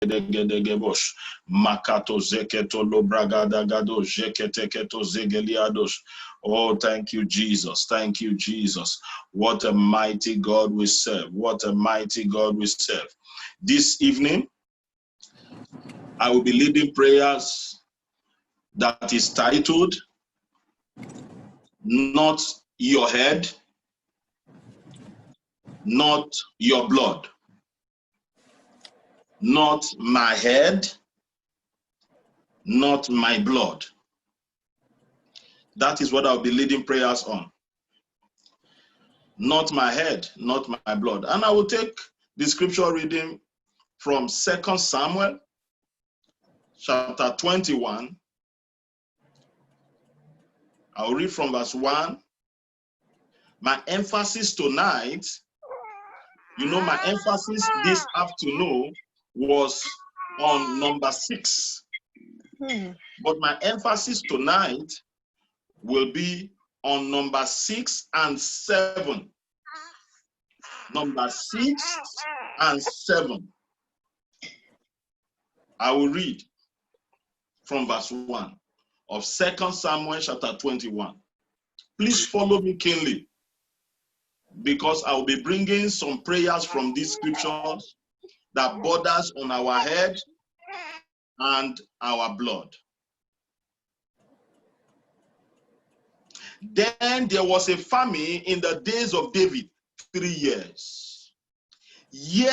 gedegebosh. Makato zeketo lobragadagado jeketeketo zegeliados. Oh, thank you, Jesus. Thank you, Jesus. What a mighty God we serve. What a mighty God we serve. This evening, I will be leading prayers that is titled, Not Your Head, Not Your Blood. Not my head, not my blood. That is what I'll be leading prayers on. Not my head, not my blood. And I will take the scripture reading from 2 Samuel chapter 21. I'll read from verse 1. My emphasis tonight, my emphasis this afternoon was on number 6. But my emphasis tonight will be on number 6 and 7. Number 6 and 7. I will read from verse 1 of 2 Samuel chapter 21. Please follow me keenly, because I will be bringing some prayers from these scriptures that borders on our head and our blood. Then there was a famine in the days of David, 3 years. Year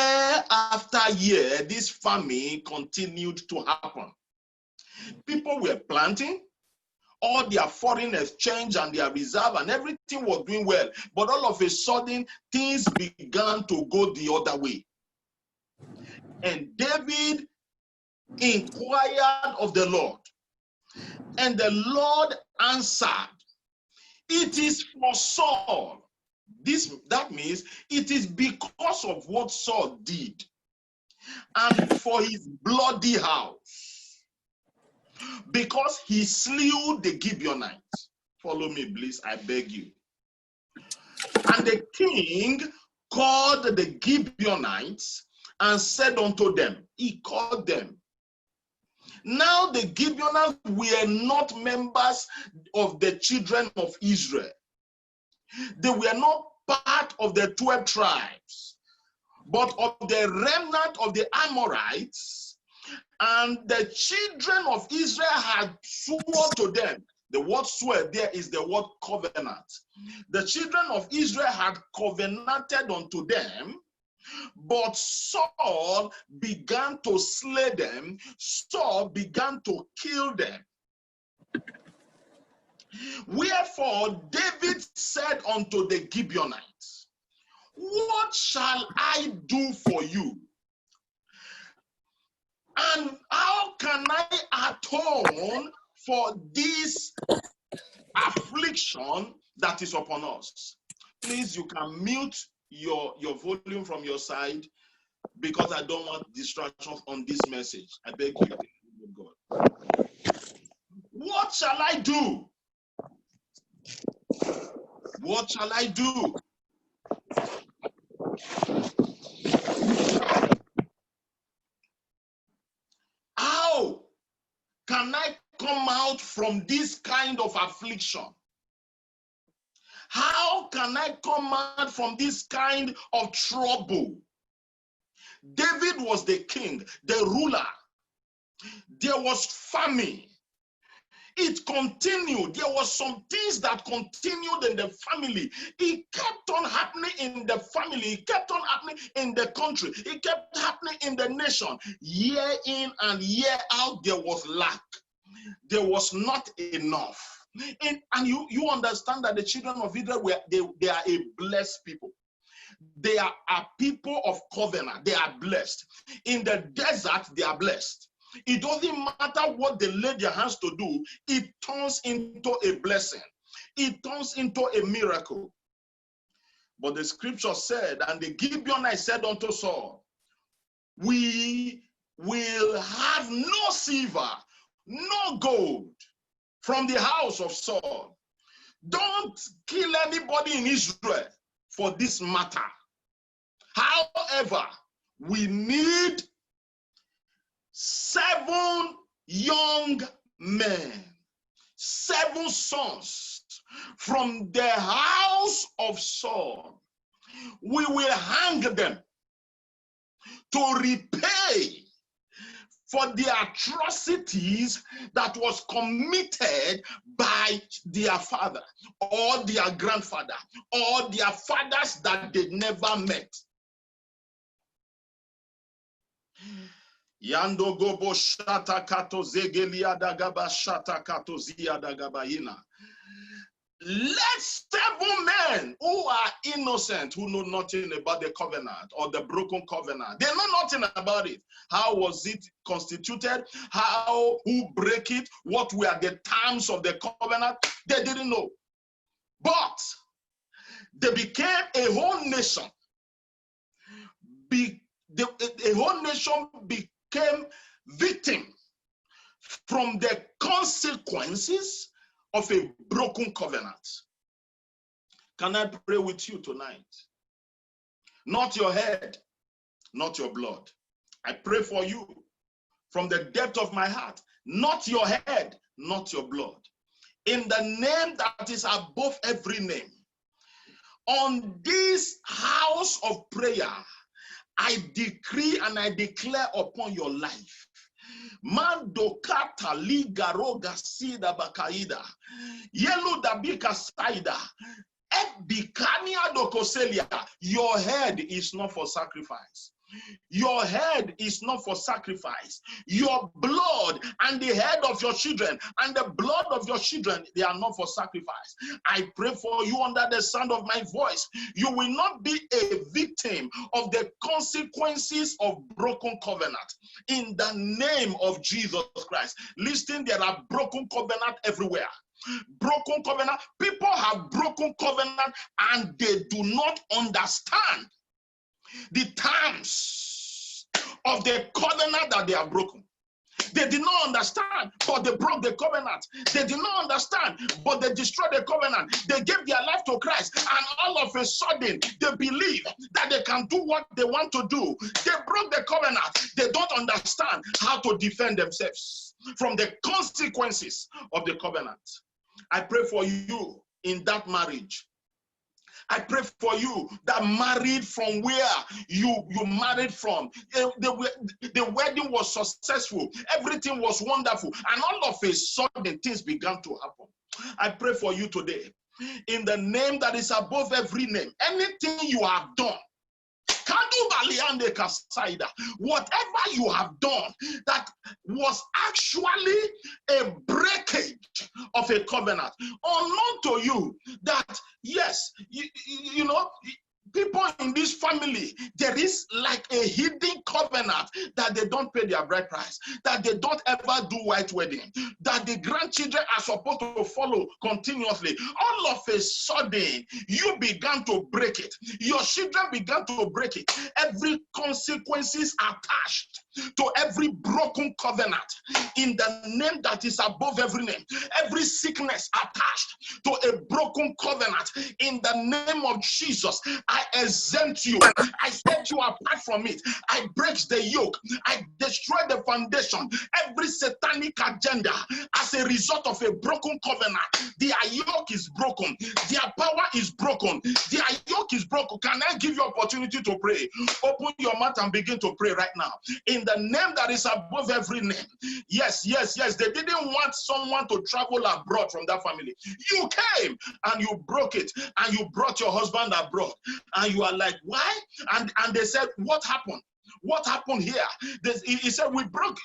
after year, this famine continued to happen. People were planting, all their foreign exchange and their reserve and everything was doing well. But all of a sudden, things began to go the other way. And David inquired of the Lord, and the Lord answered, "It is for Saul." That means it is because of what Saul did and for his bloody house, because he slew the Gibeonites. Follow me, please, I beg you. And the king called the Gibeonites and said unto them, he called them. Now the Gibeonites were not members of the children of Israel. They were not part of the 12 tribes, but of the remnant of the Amorites. And the children of Israel had sworn to them. The word swear there is the word covenant. The children of Israel had covenanted unto them, but Saul began to slay them. Saul began to kill them. Wherefore David said unto the Gibeonites, "What shall I do for you? And how can I atone for this affliction that is upon us?" Please, you can mute your volume from your side, because I don't want distractions on this message. I beg you, God. What shall I do? What shall I do? How can I come out from this kind of affliction? How can I come out from this kind of trouble? David was the king, the ruler. There was famine. It continued. There was some things that continued in the family. It kept on happening in the family. It kept on happening in the country. It kept happening in the nation. Year in and year out, there was lack. There was not enough. And you understand that the children of Israel, they are a blessed people. They are a people of covenant. They are blessed. In the desert, they are blessed. It doesn't matter what they lay their hands to do, it turns into a blessing. It turns into a miracle. But the scripture said, and the Gibeonites said unto Saul, "We will have no silver, no gold from the house of Saul. Don't kill anybody in Israel for this matter. However, we need 7 young men, 7 sons from the house of Saul. We will hang them to repay for the atrocities that was committed by their father or their grandfather or their fathers that they never met. Yando gobo shata kato zegelia dagaba shata kato zia dagabayina. Let 7 men who are innocent, who know nothing about the covenant or the broken covenant, they know nothing about it. How was it constituted? Who break it? What were the terms of the covenant? They didn't know. But they became a whole nation. A whole nation became victim from the consequences of a broken covenant. Can I pray with you tonight? Not your head, not your blood. I pray for you from the depth of my heart. Not your head, not your blood. In the name that is above every name. On this house of prayer, I decree and I declare upon your life. Mandokata ligaroga sida bakaida. Yelu dabika saida. Ebikania dokoselia. Your head is not for sacrifice. Your head is not for sacrifice. Your blood and the head of your children and the blood of your children, they are not for sacrifice. I pray for you under the sound of my voice. You will not be a victim of the consequences of broken covenant. In the name of Jesus Christ. Listen, there are broken covenant everywhere. Broken covenant. People have broken covenant and they do not understand the terms of the covenant that they have broken. They did not understand, but they broke the covenant. They did not understand, but they destroyed the covenant. They gave their life to Christ, and all of a sudden, they believe that they can do what they want to do. They broke the covenant. They don't understand how to defend themselves from the consequences of the covenant. I pray for you in that marriage. I pray for you that married from where you married from. The wedding was successful. Everything was wonderful. And all of a sudden, things began to happen. I pray for you today. In the name that is above every name, anything you have done, whatever you have done that was actually a breakage of a covenant, unknown to you, that yes, you know, people in this family, there is like a hidden covenant that they don't pay their bride price, that they don't ever do white wedding, that the grandchildren are supposed to follow continuously. All of a sudden, you began to break it. Your children began to break it. Every consequences attached to every broken covenant in the name that is above every name. Every sickness attached to a broken covenant in the name of Jesus. I exempt you. I set you apart from it. I break the yoke. I destroy the foundation. Every satanic agenda as a result of a broken covenant. Their yoke is broken. Their power is broken. Their yoke is broken. Can I give you opportunity to pray? Open your mouth and begin to pray right now. In the name that is above every name. Yes, yes, yes. They didn't want someone to travel abroad from that family. You came and you broke it and you brought your husband abroad. And you are like, why? And they said, what happened? What happened here? He said, we broke.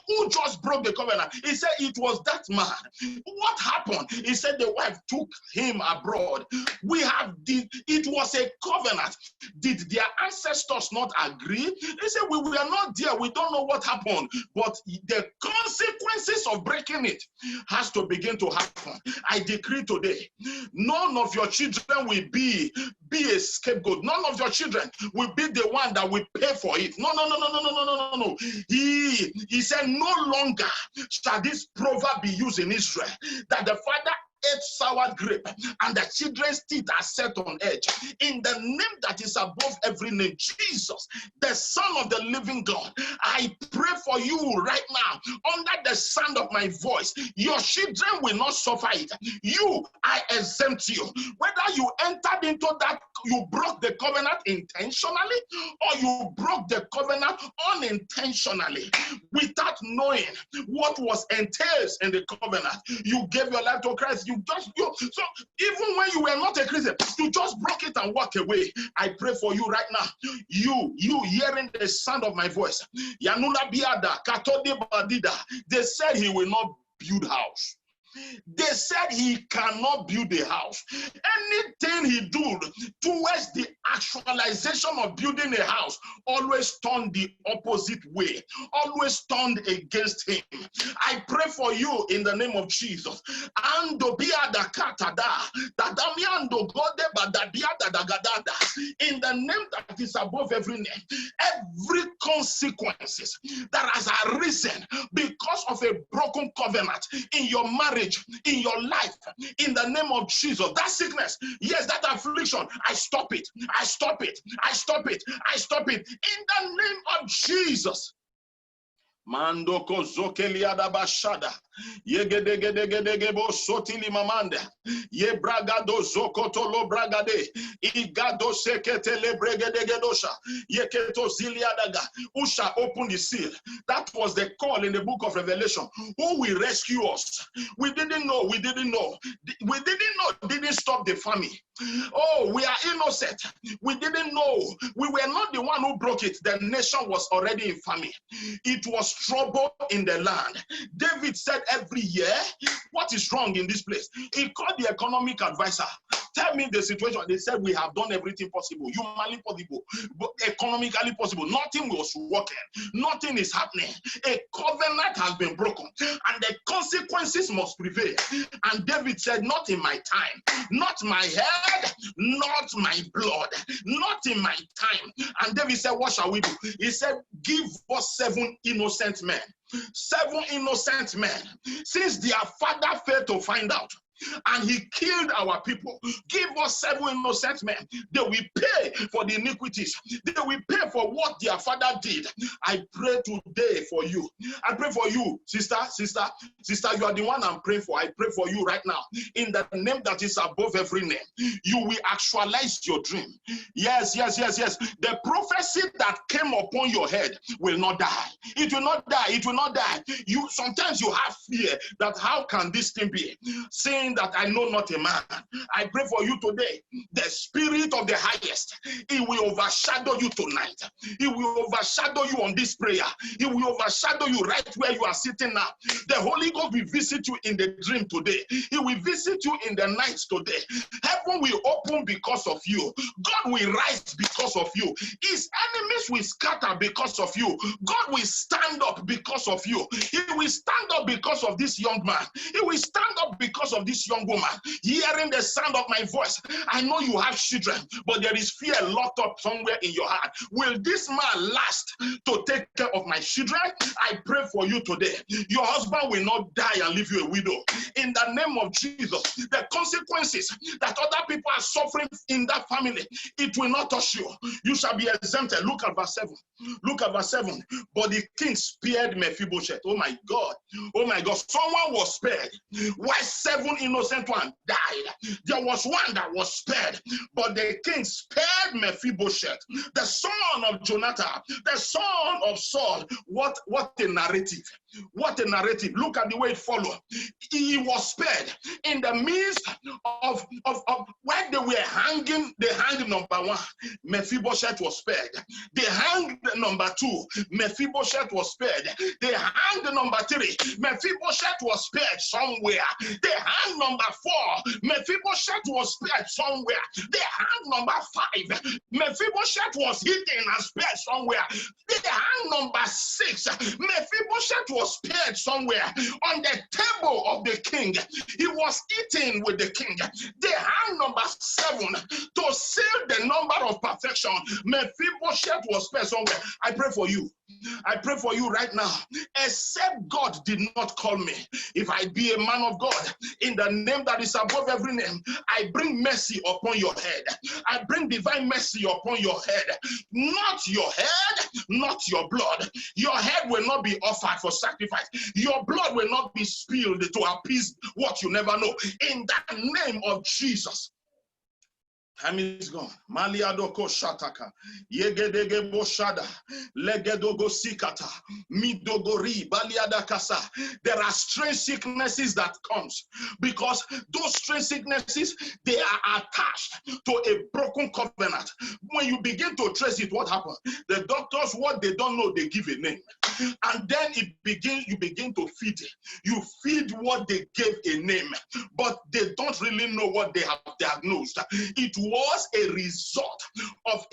Who just broke the covenant? He said, it was that man. What happened? He said, the wife took him abroad. It was a covenant. Did their ancestors not agree? They said, we were not there. We don't know what happened. But the consequences of breaking it has to begin to happen. I decree today, none of your children will be a scapegoat. None of your children will be the one that will pay for it. No. He said, no longer shall this proverb be used in Israel, that the father ate sour grape, and the children's teeth are set on edge. In the name that is above every name, Jesus, the Son of the living God, I pray for you right now, under the sound of my voice. Your children will not suffer it. You, I exempt you. Whether you entered into that, you broke the covenant intentionally, or you broke the covenant unintentionally, without knowing what was entailed in the covenant. You gave your life to Christ. So even when you were not a Christian, you just broke it and walk away. I pray for you right now. You hearing the sound of my voice. Yanula Biada, Katode Badida. They said he will not build house. They said he cannot build a house. Anything he do towards the actualization of building a house always turned the opposite way, always turned against him. I pray for you in the name of Jesus. Ando biada katada, dadamiando gode badabiada dagadada. In the name that is above every name, every consequences that has arisen because of a broken covenant in your marriage, in your life, in the name of Jesus, that sickness, yes, that affliction, I stop it, I stop it, I stop it, I stop it, in the name of Jesus. Mando kozokeliada bashada yegedegedegedegebo sotili mamanda ye bragado zokotolo bragade igado seketele bregedegedosha yeketo ziliadaga. Who shall open the seal? That was the call in the book of Revelation. Who will rescue us? We didn't know, we didn't know, didn't stop the famine. Oh, we are innocent. We didn't know. We were not the one who broke it. The nation was already in famine. It was trouble in the land. David said every year, what is wrong in this place? He called the economic advisor. Tell me the situation. They said we have done everything possible, humanly possible, but economically possible. Nothing was working. Nothing is happening. A covenant has been broken, and the consequences must prevail. And David said, not in my time, not my head, not my blood, not in my time. And David said, what shall we do? He said, give us 7 innocent men. 7 innocent men. Since their father failed to find out, and he killed our people, give us 7 innocent men. They will pay for the iniquities. They will pay for what their father did. I pray today for you. I pray for you, sister, you are the one I'm praying for. I pray for you right now. In the name that is above every name, you will actualize your dream. Yes. The prophecy that came upon your head will not die. It will not die. It will not die. Sometimes you have fear that how can this thing be? Saying that I know not a man. I pray for you today. The Spirit of the highest, it will overshadow you tonight. It will overshadow you on this prayer. It will overshadow you right where you are sitting now. The Holy Ghost will visit you in the dream today. He will visit you in the night today. Heaven will open because of you. God will rise because of you. His enemies will scatter because of you. God will stand up because of you. He will stand up because of this young man. He will stand up because of this young woman. Hearing the sound of my voice, I know you have children, but there is fear locked up somewhere in your heart. Will this man last to take care of my children? I pray for you today. Your husband will not die and leave you a widow. In the name of Jesus, the consequences that other people are suffering in that family, it will not touch you. You shall be exempted. Look at verse 7. Look at verse 7. But the king spared Mephibosheth. Oh my God. Oh my God. Someone was spared. Why 7 innocent ones died? There was one that was spared. But the king spared Mephibosheth, the son of Jonathan, the son of Saul. What a narrative. What a narrative. Look at the way it followed. He was spared in the midst of when they were hanging. They hanged number 1. Mephibosheth was spared. They hanged number 2. Mephibosheth was spared. They hanged number 3. Mephibosheth was spared somewhere. They hanged number 4. Mephibosheth was spared somewhere. They hanged number 5. Mephibosheth was hidden and spared somewhere. They hanged number 6. Mephibosheth was spared somewhere. On the table of the king, he was eating with the king. They hang number 7 to seal the number of perfection. Mephibosheth was spared somewhere. I pray for you. I pray for you right now. except God did not call me. If I be a man of God, in the name that is above every name, I bring mercy upon your head. I bring divine mercy upon your head. Not your head, not your blood. Your head will not be offered for sacrifice. Your blood will not be spilled to appease what you never know. In the name of Jesus. Time is gone. Maliadoko shataka. Yegedege boshada. Legedogo sikata. Midogori baliadakasa. There are strange sicknesses that comes because those strange sicknesses, they are attached to a broken covenant. When you begin to trace it, what happens? The doctors, what they don't know, they give a name. And then you begin to feed it. You feed what they gave a name, but they don't really know what they have diagnosed. It was a result of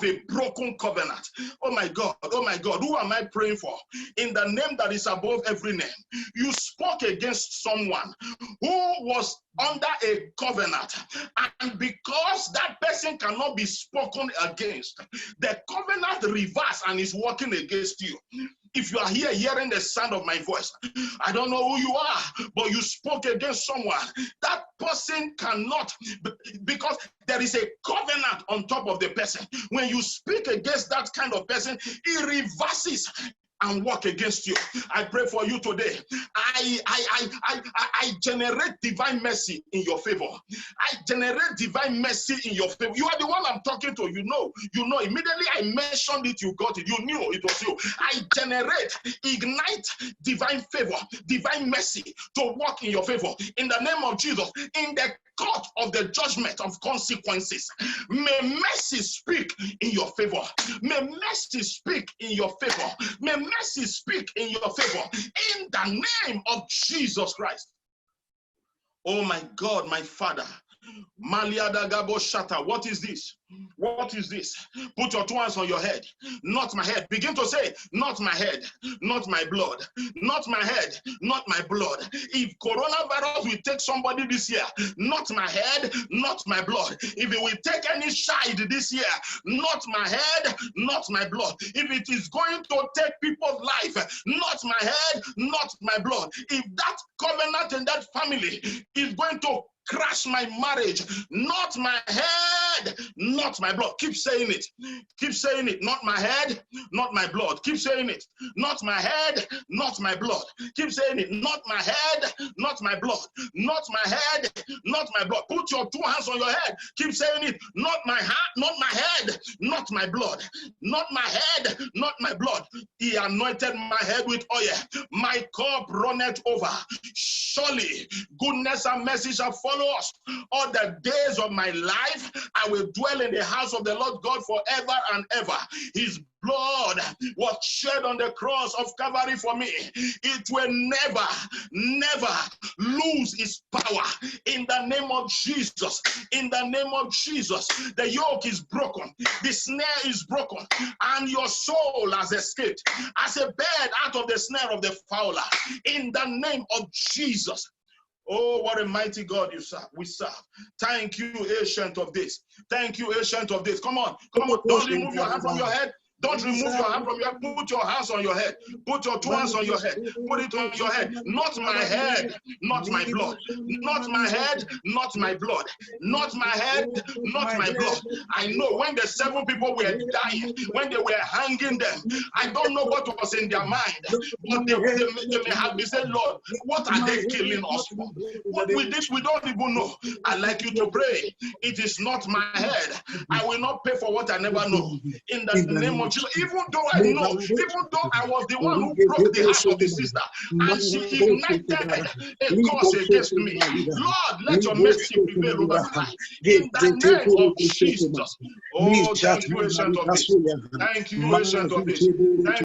a broken covenant. Oh my God, who am I praying for? In the name that is above every name, you spoke against someone who was under a covenant, and because that person cannot be spoken against, the covenant reverse and is working against you. If you are here hearing the sound of my voice, I don't know who you are, but you spoke against someone. That person cannot, because there is a covenant on top of the person. When you speak against that kind of person, it reverses and work against you. I pray for you today. I generate divine mercy in your favor. I generate divine mercy in your favor. You are the one I'm talking to. You know. Immediately I mentioned it, you got it. You knew it was you. I ignite divine favor, divine mercy to work in your favor. In the name of Jesus, in the court of the judgment of consequences, may mercy speak in your favor. May mercy speak in your favor. May mercy speak in your favor. In the name of Jesus Christ. Oh my God, my Father. Maliada Gabo Shata. What is this? What is this? Put your two hands on your head. Not my head. Begin to say, not my head, not my blood. Not my head, not my blood. If coronavirus will take somebody this year, not my head, not my blood. If it will take any child this year, not my head, not my blood. If it is going to take people's life, not my head, not my blood. If that covenant in that family is going to crash my marriage, not my head, not my blood. Keep saying it. Keep saying it. Not my head, not my blood. Keep saying it. Not my head, not my blood. Keep saying it. Not my head, not my blood. Not my head, not my blood. Put your two hands on your head. Keep saying it. Not my heart, not my head, not my blood. Not my head, not my blood. He anointed my head with oil. My cup runneth over. Surely goodness and mercy shall follow us all the days of my life. I will dwell in the house of the Lord God forever and ever. His blood was shed on the cross of Calvary for me. It will never, never lose its power. In the name of Jesus, in the name of Jesus, the yoke is broken, the snare is broken, and your soul has escaped as a bird out of the snare of the fowler. In the name of Jesus. Oh, what a mighty God we serve. Thank you, Ancient of Days. Thank you, Ancient of Days. Come on. Don't remove your hand from your head. Don't remove your hand from your head. Put your hands on your head. Put your two hands on your head. Put it on your head. Not my head, not my blood. Not my head, not my blood. Not my head, not my blood. I know when the 7 people were dying, when they were hanging them, I don't know what was in their mind, but they may have been saying, Lord, what are they killing us for? What with this, we don't even know. I'd like you to pray. It is not my head. I will not pay for what I never know. In the name of Jesus, even though I know, even though I was the one who broke the heart of the sister, and she ignited a cause against me, Lord, let your mercy prevail over my life. In the name of Jesus. Oh, thank you, Ancient of Days. Thank you, Ancient of Days. Thank